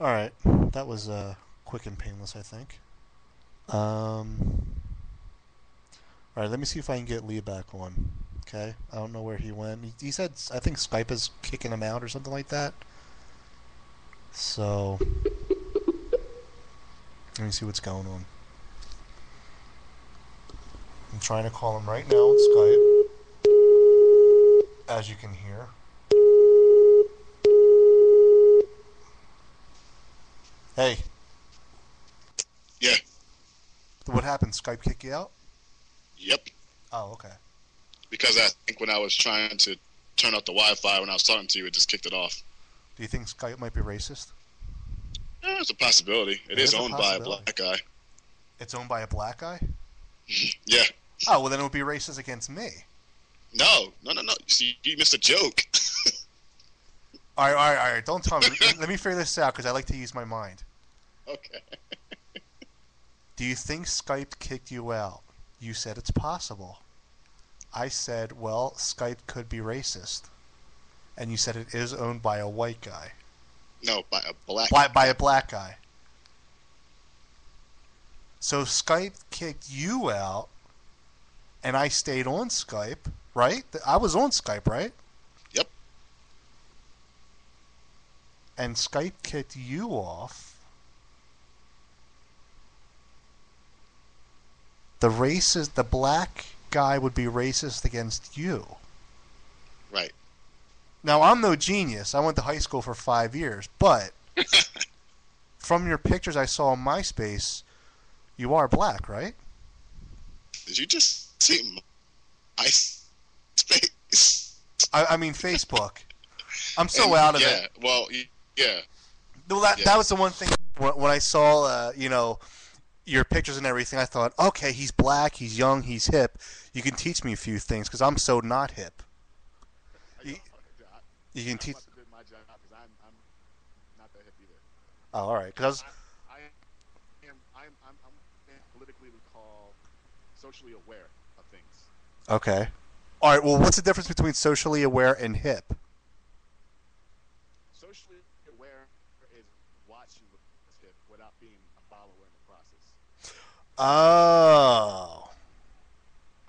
All right, that was quick and painless, I think. All right, let me see if I can get Lee back on. Okay, I don't know where he went. He said I think Skype is kicking him out or something like that. So let me see what's going on. I'm trying to call him right now on Skype, as you can hear. Hey, Yeah. what happened? Skype kick you out? Yep. Oh, okay. Because I think when I was trying to turn off the Wi-Fi when I was talking to you, it just kicked it off. Do you think Skype might be racist? It's a possibility. It It is is a owned by a possibility. black guy. It's owned by a black guy? Yeah. Oh, well then it would be racist against me. No. No, no, no. See, you missed a joke. All right. Don't tell me. Let me figure this out because I like to use my mind. Okay. Do you think Skype kicked you out? You said it's possible. I said, well, Skype could be racist. And you said it is owned by a white guy. No, by a black By guy. a black guy. So Skype kicked you out, and I stayed on Skype, right? I was on Skype, right? Yep. And Skype kicked you off. The black guy would be racist against you. Right. Now, I'm no genius. I went to high school for 5 years, but from your pictures I saw on MySpace, you are black, right? Did you just see my space? I mean Facebook. I'm so out of Yeah. it. Well, yeah. Well, that was Yes. the one thing when I saw, your pictures and everything. I thought, okay, he's black, he's young, he's hip. You can teach me a few things because I'm so not hip. You, you can I teach. must have did my job because I'm not that hip either. Oh, all right. Because I'm politically call socially aware of things. okay. All right. Well, what's the difference between socially aware and hip? Socially aware is watching what's hip without being a follower in the process. Oh.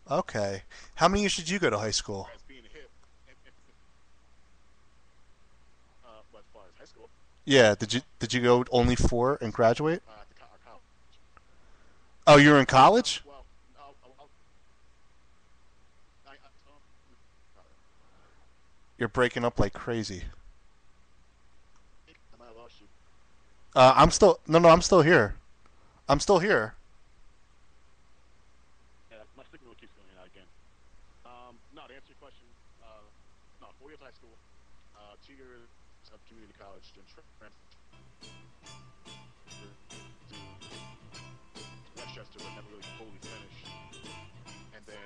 Okay. How many years did you go to high school? Whereas being hip, but as far as high school, Yeah. Did you go only four and graduate? at the college, Oh, you were in college? well, You're breaking up like crazy. I might have lost you. I'm still no. I'm still here. I'm still here. Yeah, my signal keeps going out again. No, to answer your question, no, 4 years high school, 2 years of community college, then transferred to Westchester, but never really fully finished. And then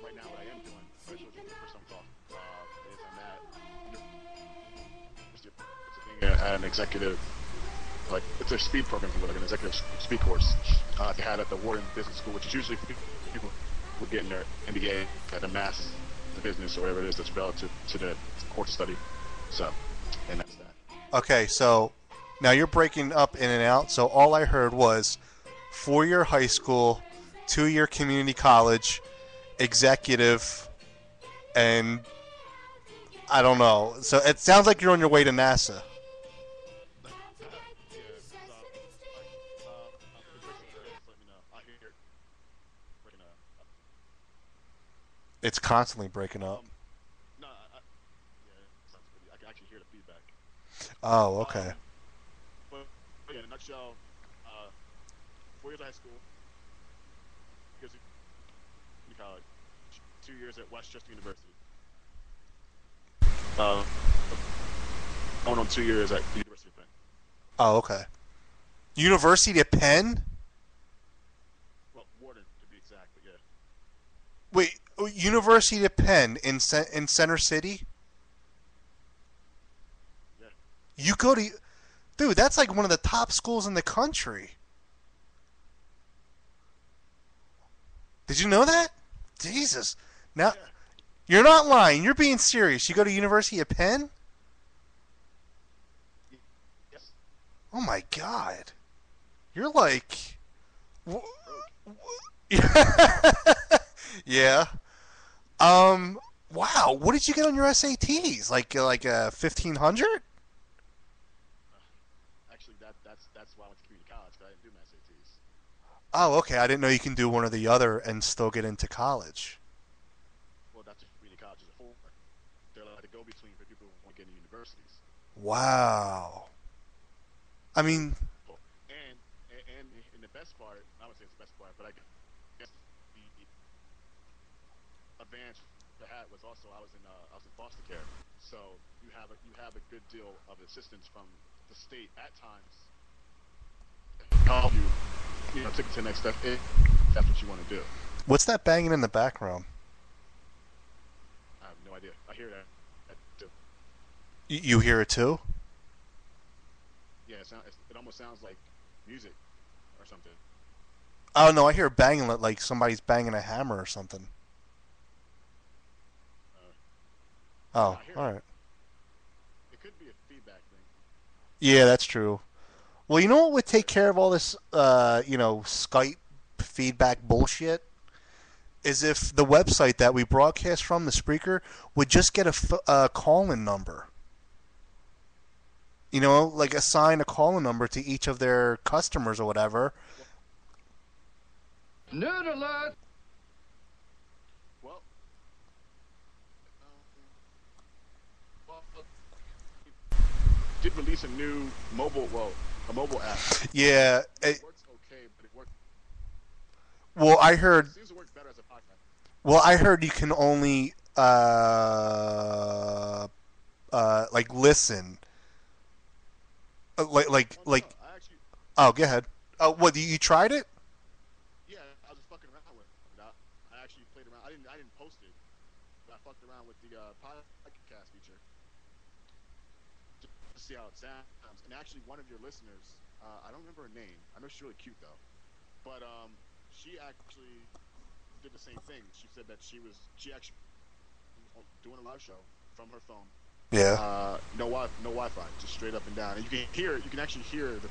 right now, what I am doing, I told you for some talk, is I'm at University of Pennsylvania at an executive, like it's a speed program, like an executive speed course they had at the Wharton Business School, which is usually for people who get in their MBA at a mass business or whatever it is that's relative to the course study. So, and that's that. Okay. So now you're breaking up in and out. So all I heard was 4 year high school, 2 year community college, executive, and I don't know. So it sounds like you're on your way to NASA. Yeah, if it breaks up again, just let me know. I hear it breaking up. It's constantly breaking up. No, yeah, it sounds pretty. I can actually hear the feedback. Oh, okay. Um, but yeah, in a nutshell, 4 years of high school, years of college, 2 years at Westchester University. Uh, going on 2 years at the University of Penn. Oh, okay. University of Penn? Well, Wharton to be exact, but yeah, Wait, University of Penn in Center City? yeah. You go to, dude. That's like one of the top schools in the country. Did you know that? Jesus. Now Yeah. you're not lying. You're being serious. You go to University of Penn? Yes. Oh my god. You're like. Yeah. Wow. What did you get on your SATs? Like a 1500? Actually, that's why I went to community college. 'Cause I didn't do my SATs. Oh, okay. I didn't know you can do one or the other and still get into college. Well, that's what community colleges are for. They're like the go-between for people who want to get into universities. Wow. I mean, And and the best part, I would say it's the best part, but I guess the advantage I had was also I was in foster care, so you have a good deal of assistance from the state at times to help you take it to the next step if that's what you want to do. what's that banging in the background? I have no idea. I hear that. Too. You hear it too? Yeah, it almost sounds like music or something. Oh no, I hear banging like somebody's banging a hammer or something. Uh, no, Oh, I hear all it. right. It could be a feedback thing. Yeah, that's true. Well, you know what would take care of all this, Skype feedback bullshit? Is if the website that we broadcast from, the Spreaker, would just get a call-in number. Like assign a call-in number to each of their customers or whatever. Well, Nerd alert! well, well, it did release a mobile app. Yeah. It works okay, but Well, I it heard. seems to work better as a podcast. Well, I heard you can only like listen. Oh no, Like. no, I actually, Oh, go ahead. Oh, what? You tried it? yeah, I was just fucking around with it. I actually played around. I didn't post it, but I fucked around with the podcast feature just to see how it sounds. And actually, one of your listeners, I don't remember her name. I know she's really cute though, but she actually did the same thing. She said that she actually was doing a live show from her phone. Yeah. No Wi-Fi, just straight up and down. And you can actually hear the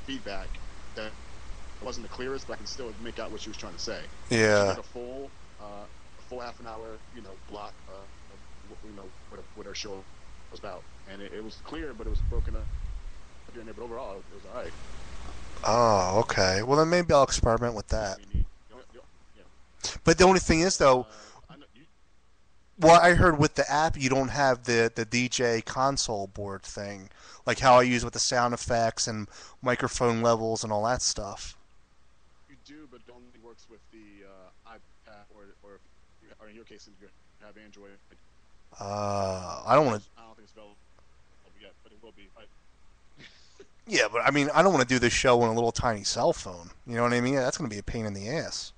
feedback that wasn't the clearest, but I can still make out what she was trying to say. She Yeah. did a full half an hour, block, what her show was about, and it was clear, but it was broken up here and there. But overall, it was alright. Oh, okay. Well, then maybe I'll experiment with I that. mean, yeah. But the only thing is, though, I know you. well, I heard with the app you don't have the DJ console board thing, like how I use with the sound effects and microphone levels and all that stuff. You do, but it only works with the iPad or in your case, if you have Android. I don't want to. I don't think it's available yet, but it will be. Yeah, but I mean, I don't want to do this show on a little tiny cell phone. You know what I mean? That's going to be a pain in the ass.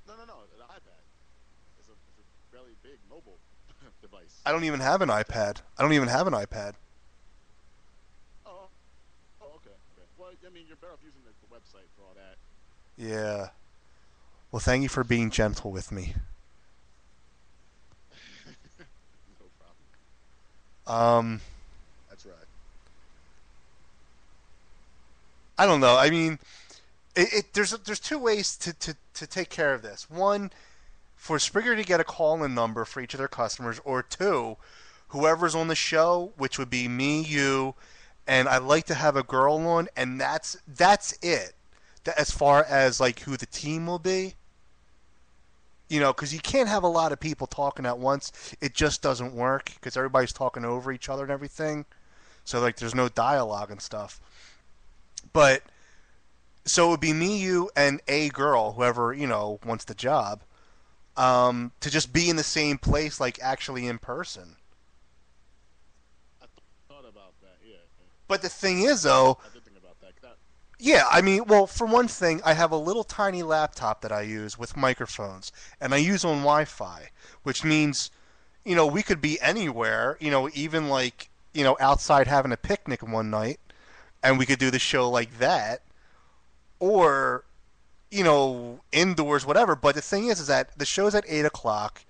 No. The iPad is a fairly big mobile device. I don't even have an iPad. I don't even have an iPad. Oh, okay. Well, I mean, you're better off using the website for all that. Yeah. Well, thank you for being gentle with me. No problem. Um, That's right. I don't know. I mean, there's two ways to take care of this. One, for Springer to get a call-in number for each of their customers, or two, whoever's on the show, which would be me, you, and I'd like to have a girl on, and that's it. As far as like who the team will be, because you can't have a lot of people talking at once. It just doesn't work because everybody's talking over each other and everything. So like, there's no dialogue and stuff. But so it would be me, you, and a girl, whoever wants the job, to just be in the same place, like actually in person. I thought about that. Yeah, But the thing is, though, I did think about that. yeah, I mean, well, for one thing, I have a little tiny laptop that I use with microphones, and I use on Wi-Fi, which means, we could be anywhere, even like, outside having a picnic one night, and we could do the show like that, or, indoors, whatever. But the thing is that the show's at 8 o'clock.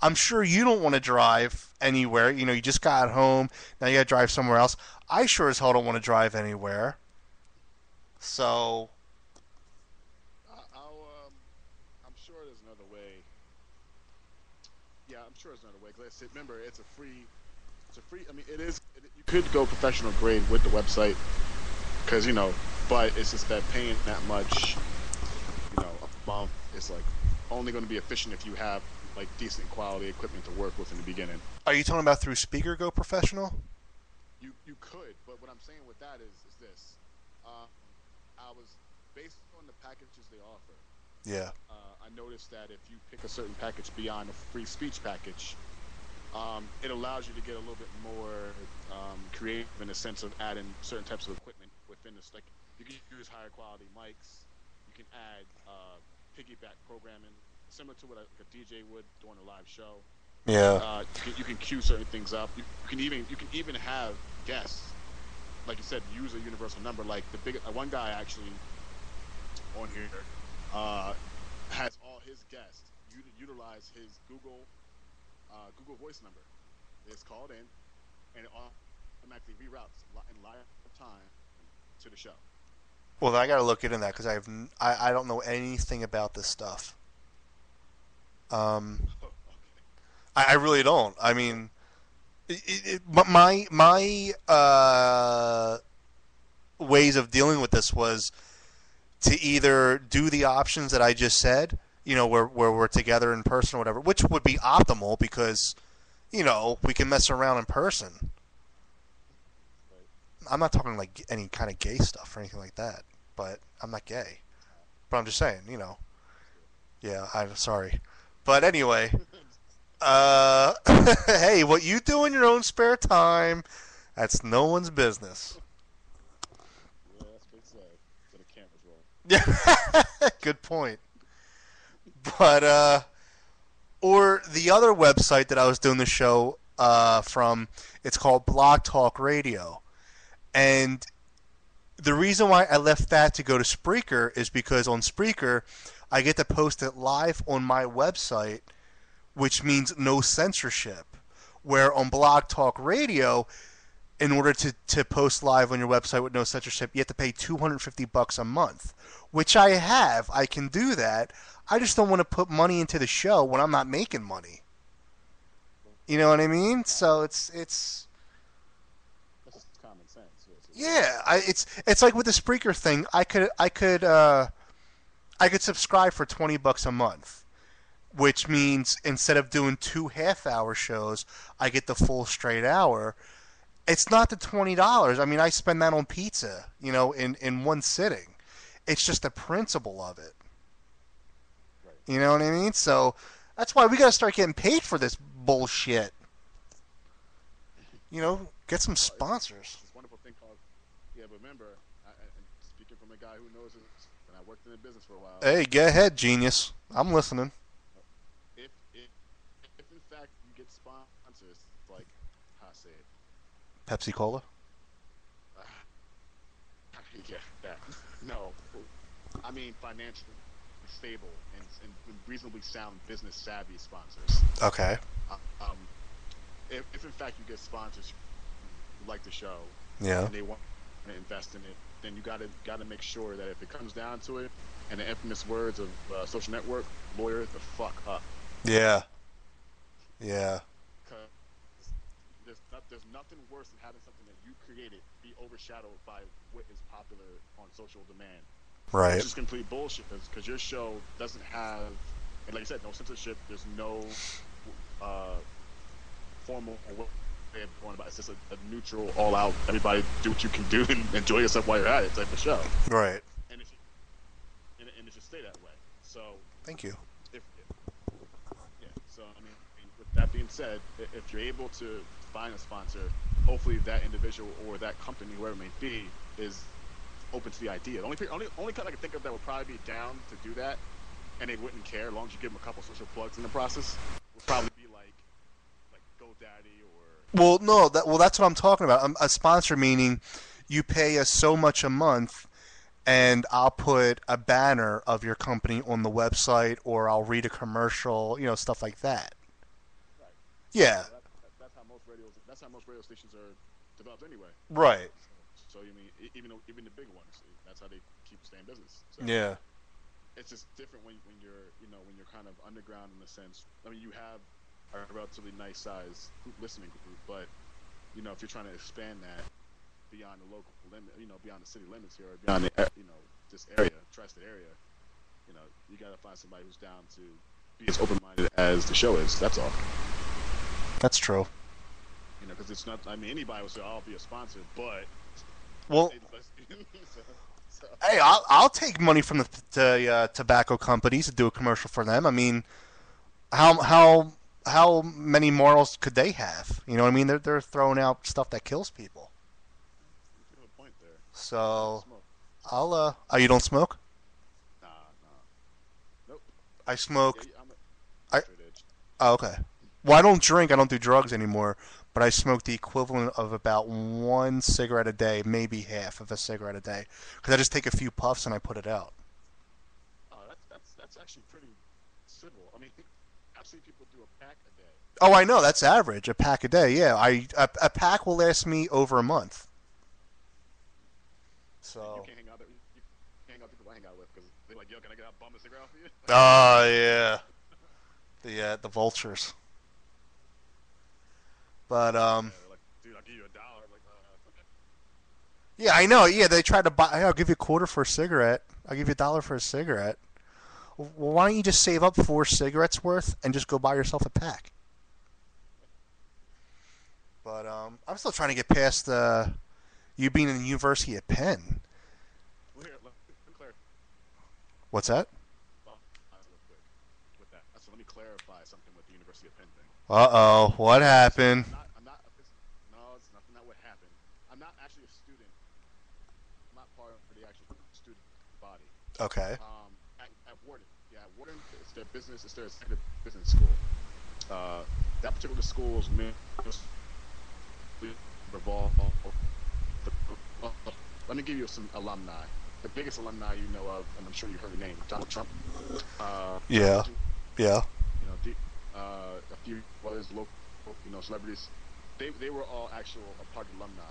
I'm sure you don't want to drive anywhere. You know, you just got home. Now you got to drive somewhere else. I sure as hell don't want to drive anywhere. So, I'm sure there's another way. Yeah, I'm sure there's another way. Cause remember, it's a free. It's a free. I mean, it is. You could go professional grade with the website, because but it's just that paying that much, a month is like only going to be efficient if you have like decent quality equipment to work with in the beginning. are you talking about through Spreaker Go Professional? You could, but what I'm saying with that is this. Um, I was based on the packages they offer. Yeah. I noticed that if you pick a certain package beyond a free speech package, it allows you to get a little bit more creative in the sense of adding certain types of equipment within this. Like you can use higher quality mics. You can add piggyback programming, similar to what a DJ would during a live show. Yeah. You can queue certain things up. You can even have guests, like you said, use a universal number. Like the big one guy actually on here has all his guests utilize his Google Voice number. It's called in, and it automatically reroutes in live time to the show. Well, I got to look into that because I don't know anything about this stuff. Okay. I really don't. I mean, my ways of dealing with this was to either do the options that I just said, where we're together in person or whatever, which would be optimal because, we can mess around in person. I'm not talking like any kind of gay stuff or anything like that, but I'm not gay. But I'm just saying, Yeah, I'm sorry. But anyway, hey, what you do in your own spare time, that's no one's business. Yeah, that's what they say. So the cameras roll. Yeah, good point. But or the other website that I was doing the show from, it's called Blog Talk Radio, and the reason why I left that to go to Spreaker is because on Spreaker, I get to post it live on my website, which means no censorship. Where on Blog Talk Radio, in order to post live on your website with no censorship, you have to pay $250 a month, which I have. I can do that. I just don't want to put money into the show when I'm not making money. You know what I mean? So it's That's just common sense. yeah. It's like with the Spreaker thing. I could subscribe for $20 a month, which means instead of doing 2 half-hour shows, I get the full straight hour. It's not the $20. I mean, I spend that on pizza, in one sitting. It's just the principle of it. Right. You know what I mean? So that's why we got to start getting paid for this bullshit. Get some sponsors. This wonderful thing called, yeah, but remember, and speaking from a guy who knows it, and I worked in the business for a while. Hey, go ahead, genius. I'm listening. If in fact you get sponsors, like, how I say it? Pepsi Cola? Yeah, that. No. I mean financially stable and reasonably sound business savvy sponsors. Okay. If in fact you get sponsors who like the show, Yeah. and they want to invest in it, then you gotta make sure that if it comes down to it, and the infamous words of Social Network, lawyer the fuck up. Yeah. Yeah. Because there's nothing worse than having something that you created be overshadowed by what is popular on social demand. Right. Which is complete bullshit because your show doesn't have, and like I said, no censorship. There's no formal way of going about it. It's just a neutral, all out, everybody do what you can do and enjoy yourself while you're at it type of show. Right. And it should stay that way. So Thank you. So I mean, with that being said, if you're able to find a sponsor, hopefully that individual or that company, whoever it may be, is open to the idea. The only kind I can think of that would probably be down to do that, and they wouldn't care as long as you give them a couple social plugs in the process, would probably be like GoDaddy or. Well, no. That's what I'm talking about. A sponsor meaning you pay us so much a month, and I'll put a banner of your company on the website, or I'll read a commercial, stuff like that. Yeah. That's how most radios. That's how most radio stations are developed anyway. Right. So you mean even the big ones, that's how they keep staying in business. So Yeah. it's just different when you're when you're kind of underground in a sense. I mean, you have a relatively nice size listening group, but if you're trying to expand that beyond the local limit, beyond the city limits here, or beyond the this area, tri-state area, you got to find somebody who's down to be as open-minded as the show is. That's all. That's true. Because it's not. I mean, anybody would say, "I'll be a sponsor," but well, so. Hey, I'll take money from the tobacco companies to do a commercial for them. I mean, how many morals could they have? You know what I mean? They're throwing out stuff that kills people. You have a point there. So I'll oh, you don't smoke? Nah. Nope. I smoke. Yeah, I'm oh, okay. Well, I don't drink. I don't do drugs anymore. But I smoke the equivalent of about one cigarette a day, maybe half of a cigarette a day, because I just take a few puffs and I put it out. Oh, that's actually pretty simple. I mean, I've seen people do a pack a day. Oh, I know that's average. A pack a day. Yeah, a pack will last me over a month. So. You can't hang out with people I hang out with because they're like, "Yo, can I get a bum a cigarette off of you?" Oh yeah, the vultures. But like, dude, I'll give you $1. Like, okay. Yeah, I know. Yeah, they tried to buy. Hey, I'll give you a quarter for a cigarette. I'll give you $1 for a cigarette. Well, why don't you just save up 4 cigarettes worth and just go buy yourself a pack? But I'm still trying to get past you being in the University of Penn. What's that? So let me clarify something with the University of Penn thing. Uh-oh, what happened? No, it's nothing. Not what happened. I'm not actually a student. I'm not part of the actual student body. Okay. At Wharton, Wharton, it's their business. It's their executive business school. That particular school is revolved. Let me give you some alumni. The biggest alumni you know of, and I'm sure you heard the name, Donald Trump. Yeah. A few others, local, celebrities. They were all actual part alumni.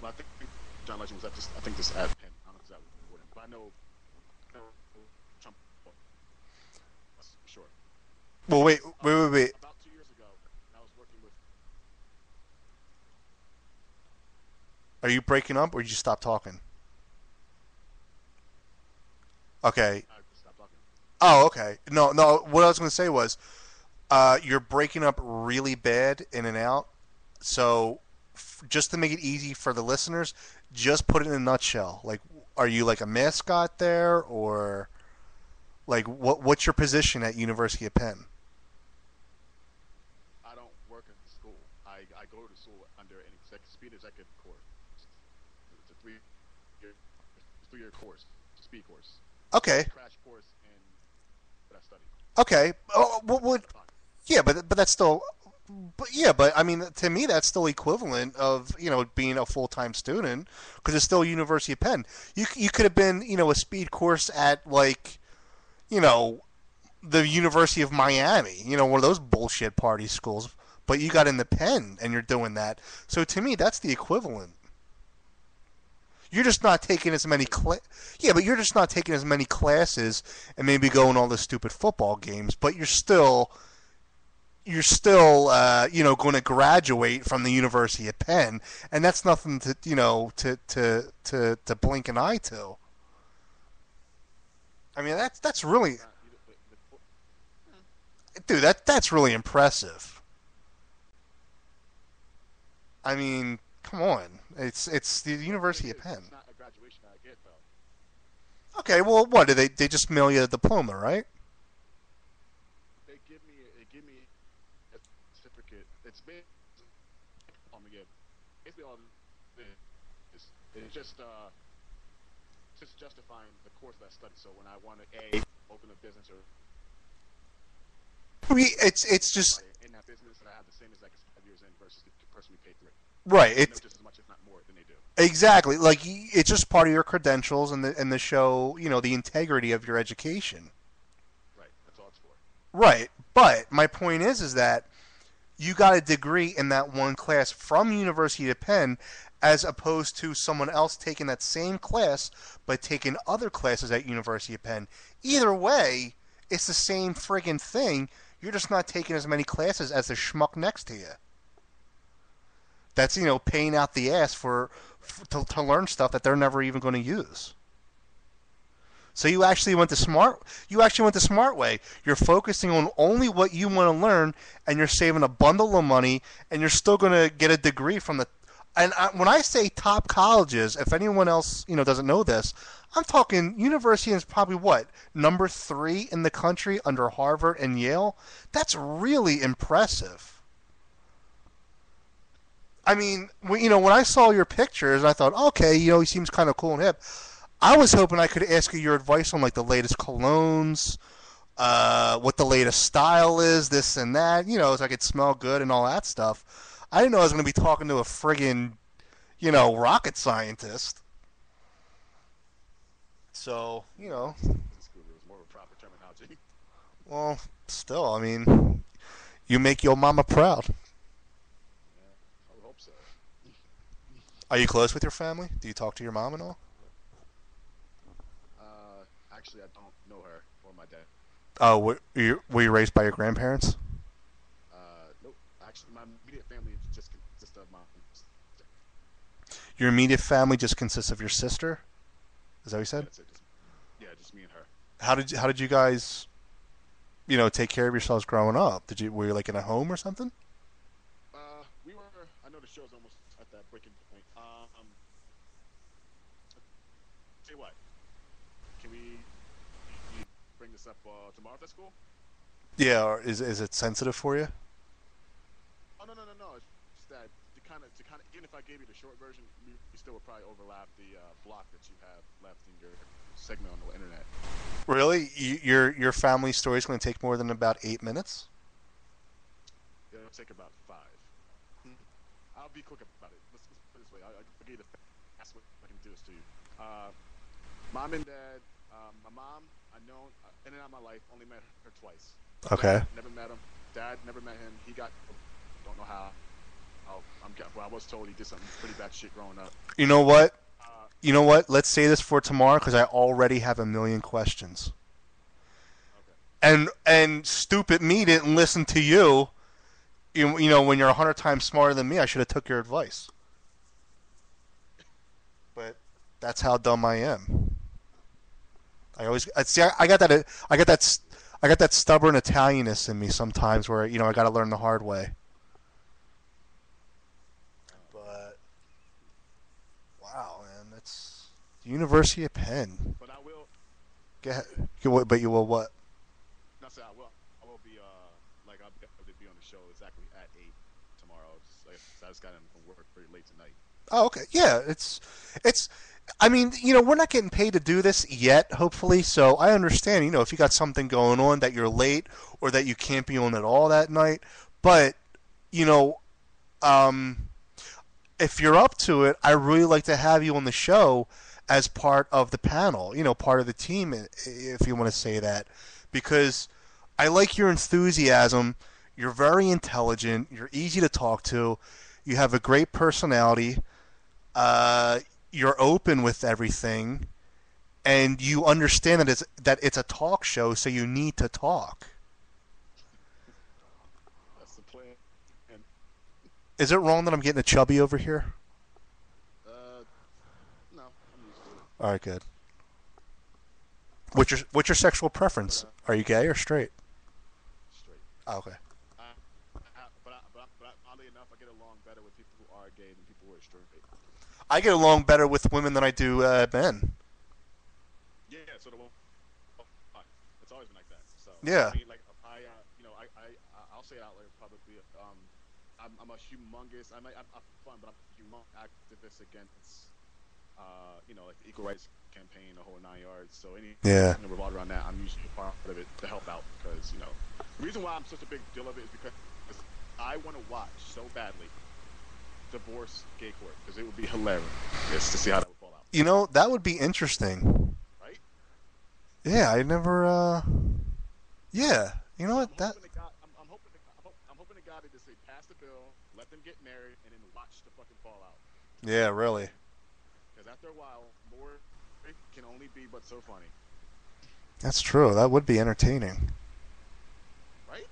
But I think John Legend was at this. I think this at Penn. I don't know if it's at Wharton, but I know Trump. That's for sure. Well, wait. About 2 years ago, I was working with. Are you breaking up, or did you stop talking? Okay. I stopped talking. Oh, okay. No. What I was going to say was, you're breaking up really bad in and out. So, just to make it easy for the listeners, just put it in a nutshell. Like, are you like a mascot there, or like what's your position at University of Penn? I don't work at the school. I go to school under an speed executive course. It's a 3-year course. It's a speed course. Okay. It's a crash course in what I study. Okay. Oh, yeah, but that's still. But I mean, to me, that's still equivalent of being a full-time student, because it's still University of Penn. You could have been a speed course at the University of Miami, one of those bullshit party schools. But you got into Penn and you're doing that. So to me, that's the equivalent. You're just not taking as many but you're just not taking as many classes and maybe going all the stupid football games. But you're still going to graduate from the University of Penn, and that's nothing to to blink an eye to. I mean, that's really, dude, that's really impressive. I mean, come on, it's the University of Penn. It's not a graduation I get though. Okay, well, what do they just mail you a diploma, right? They give me a certificate. It's basically all it is. It's just justifying the course that I studied. So when I want to open a business or it's just in that business that I have the same as like 5 years in versus the person we paid through. Right. It's just as much, if not more, than they do. Exactly. Like, it's just part of your credentials and the show, the integrity of your education. Right. That's all it's for. Right. But my point is that you got a degree in that one class from University of Penn, as opposed to someone else taking that same class but taking other classes at University of Penn. Either way, it's the same friggin' thing. You're just not taking as many classes as the schmuck next to you. That's, paying out the ass to learn stuff that they're never even going to use. So you actually went the smart. You actually went the smart way. You're focusing on only what you want to learn, and you're saving a bundle of money, and you're still going to get a degree from the. And when I say top colleges, if anyone else doesn't know this, I'm talking university is probably what number 3 in the country under Harvard and Yale. That's really impressive. I mean, when I saw your pictures, I thought, okay, he seems kind of cool and hip. I was hoping I could ask you your advice on like the latest colognes, what the latest style is, this and that, so I could smell good and all that stuff. I didn't know I was going to be talking to a friggin', rocket scientist. So, It's more of a proper terminology. Well, still, I mean, you make your mama proud. Yeah, I would hope so. Are you close with your family? Do you talk to your mom and all? Actually, I don't know her or my dad. Oh, were you raised by your grandparents? Nope. Actually, my immediate family just consists of my sister. Your immediate family just consists of your sister? Is that what you said? That's it. Just me and her. How did you guys, take care of yourselves growing up? Were you like in a home or something? We were. I know the show's almost at that breaking point. Tell you what. Can we bring this up tomorrow at school? Yeah, or is it sensitive for you? Oh no. It's just that to kind of even if I gave you the short version, we still would probably overlap the block that you have left in your segment on the internet. Really? Your family story is going to take more than about 8 minutes? It'll take about 5. I'll be quick about it. Let's put it this way. I'll give you the fast way I can do this to you. Mom and dad. My mom, I know in and out of my life, only met her twice. Okay. Dad, never met him. Dad, never met him. He got, don't know how. I was told he did something pretty bad shit growing up. You know what? Let's say this for tomorrow because I already have a million questions. Okay. And stupid me didn't listen to you. When you're 100 times smarter than me, I should have took your advice. But that's how dumb I am. I got that stubborn Italianness in me sometimes where I got to learn the hard way. But wow, man, that's the University of Penn. But I will. Go ahead. But you will what? No, say I will. I will be I'll be able to be on the show exactly at 8 tomorrow. I just got in from work pretty late tonight. Oh, okay. Yeah, it's. I mean, we're not getting paid to do this yet, hopefully, so I understand, if you got something going on that you're late or that you can't be on at all that night. But, if you're up to it, I really like to have you on the show as part of the panel, part of the team, if you want to say that. Because I like your enthusiasm. You're very intelligent. You're easy to talk to. You have a great personality. You're open with everything, and you understand that it's a talk show, so you need to talk. That's the plan. And Is it wrong that I'm getting a chubby over here? no, I'm used to it. All right, good. What's your sexual preference? Are you gay or straight? Straight. Oh, okay. But oddly enough, I get along better with people who are gay than people who are straight. I get along better with women than I do men. Yeah. So it's always been like that. So Yeah. I mean, I'll say it out there publicly. I'm a humongous. I'm fun, but I'm a humongous activist against, like the equal rights campaign, the whole 9 yards. So anything revolved around that, I'm usually a part of it to help out because the reason why I'm such a big deal of it is because I want to watch so badly divorce gay court because it would be hilarious to see how that would fall out. That would be interesting. Right? Yeah, I never. Yeah, you know what? society to say pass the bill, let them get married, and then watch the fucking fallout. Yeah, really. Because after a while, more can only be but so funny. That's true. That would be entertaining. Right?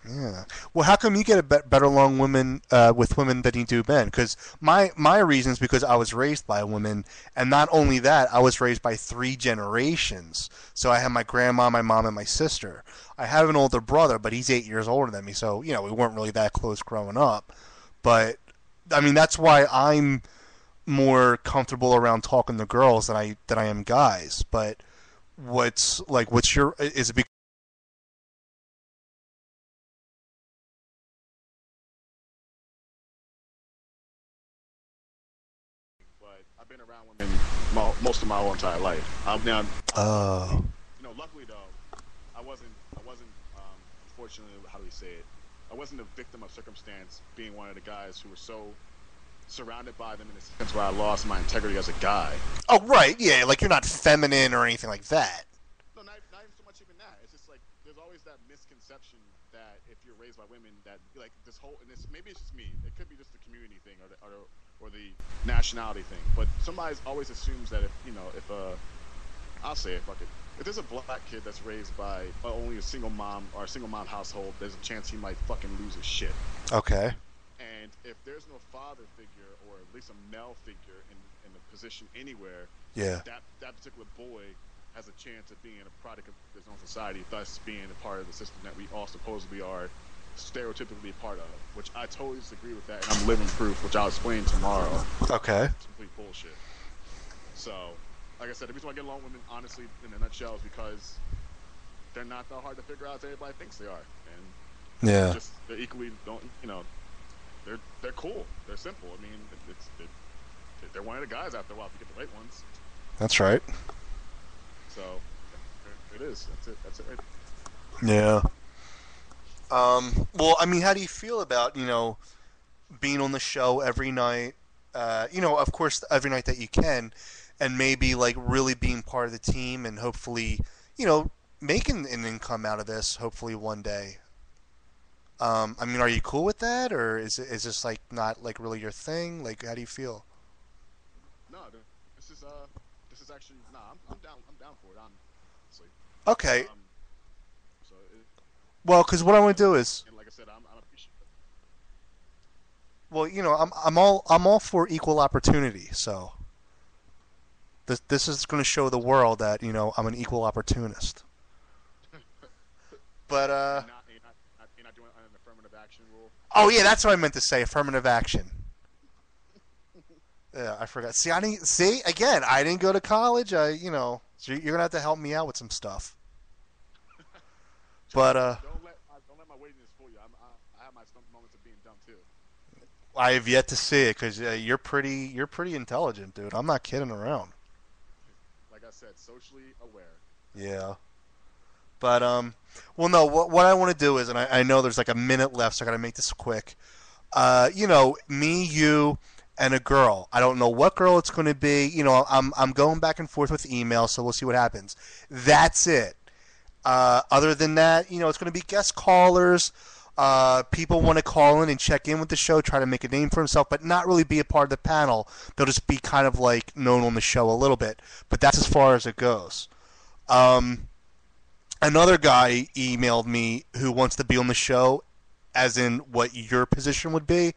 Yeah. Well, how come you get a better along women with women than you do men? Because my reason is because I was raised by women, and not only that, I was raised by 3 generations. So I had my grandma, my mom, and my sister. I have an older brother, but he's 8 years older than me, so we weren't really that close growing up. But I mean, that's why I'm more comfortable around talking to girls than I am guys. But what's your is it? But I've been around women most of my whole entire life. Now, Oh. luckily though, I wasn't. Unfortunately, how do we say it? I wasn't a victim of circumstance, being one of the guys who were so surrounded by them in a sense where I lost my integrity as a guy. Oh, right, yeah, like you're not feminine or anything like that. No, not even so much even that. It's just like there's always that misconception that if you're raised by women, that like this whole and this maybe it's just me. It could be just the community thing or the nationality thing. But somebody always assumes that if I'll say it, fuck it. If there's a black kid that's raised by only a single mom or a single mom household, there's a chance he might fucking lose his shit. Okay. And if there's no father figure or at least a male figure in a position anywhere, Yeah. that particular boy has a chance of being a product of his own society, thus being a part of the system that we all supposedly are stereotypically a part of, which I totally disagree with that, and I'm living proof, which I'll explain tomorrow. Okay. It's complete bullshit. So, like I said, the reason why I get along with women, honestly, in a nutshell, is because they're not that hard to figure out as everybody thinks they are, and Yeah. they're equally they're cool, they're simple. I mean, they're one of the guys after a while if you get the right ones. That's right. So it is. That's it. Right. Yeah. Well, I mean, how do you feel about being on the show every night? Of course, every night that you can, and maybe like really being part of the team, and hopefully, making an income out of this. Hopefully, one day. I mean, are you cool with that, or is this like not like really your thing? Like, how do you feel? No, this is actually I'm down. I'm down for it. Honestly. Okay. Um. So Well, because what I want to do is, and like I said, I'm appreciative. well, I'm all for equal opportunity. So this is going to show the world that I'm an equal opportunist. But You're not doing an affirmative action rule. oh yeah, that's what I meant to say. Affirmative action. Yeah, I forgot. See, I didn't see again. I didn't go to college. So you're gonna have to help me out with some stuff. But Don't let my weightiness fool you. I have my moments of being dumb too. I have yet to see it because you're pretty intelligent, dude. I'm not kidding around. Like I said, socially aware. Yeah. But well, no. What I want to do is, and I know there's like a minute left, so I got to make this quick. Me, you, and a girl. I don't know what girl it's going to be. I'm going back and forth with email, so we'll see what happens. That's it. Other than that, it's going to be guest callers. People want to call in and check in with the show, try to make a name for himself, but not really be a part of the panel. They'll just be kind of like known on the show a little bit. But that's as far as it goes. Another guy emailed me who wants to be on the show, as in what your position would be.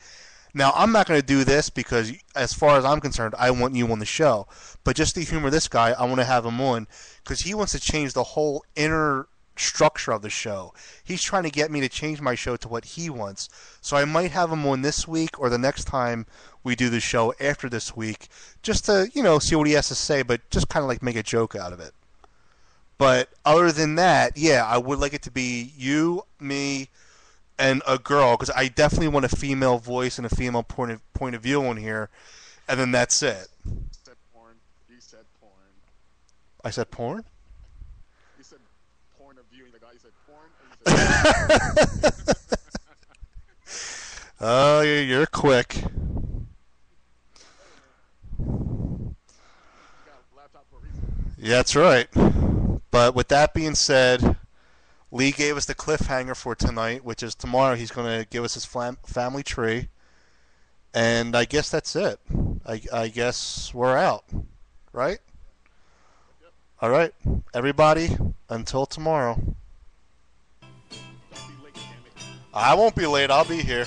Now, I'm not going to do this because, as far as I'm concerned, I want you on the show. But just to humor this guy, I want to have him on because he wants to change the whole inner structure of the show. He's trying to get me to change my show to what he wants. So I might have him on this week or the next time we do the show after this week, just to, see what he has to say, but just kind of like make a joke out of it. But other than that, yeah, I would like it to be you, me, and a girl, because I definitely want a female voice and a female point of view on here, and then that's it. Said porn. You said porn. I said porn? You said porn of viewing the guy. You said porn. Or you said Oh, you're quick. hey man, you got a laptop for a reason. Yeah, that's right. But with that being said, Lee gave us the cliffhanger for tonight, which is tomorrow he's going to give us his family tree. And I guess that's it. I guess we're out. Right? Yep. All right. Everybody, until tomorrow. Don't be late, damn it. I won't be late. I'll be here.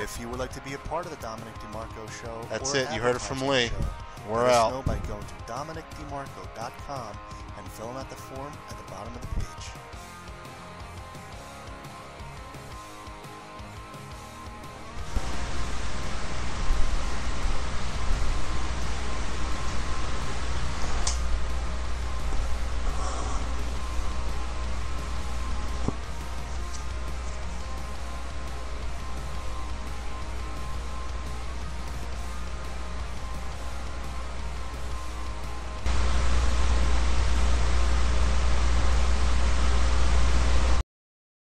If you would like to be a part of the Dominic DeMarco Show, That's or it. You heard it from Lee. show, We're let out. us know by going to DominicDeMarco.com and filling out the form at the bottom of the page.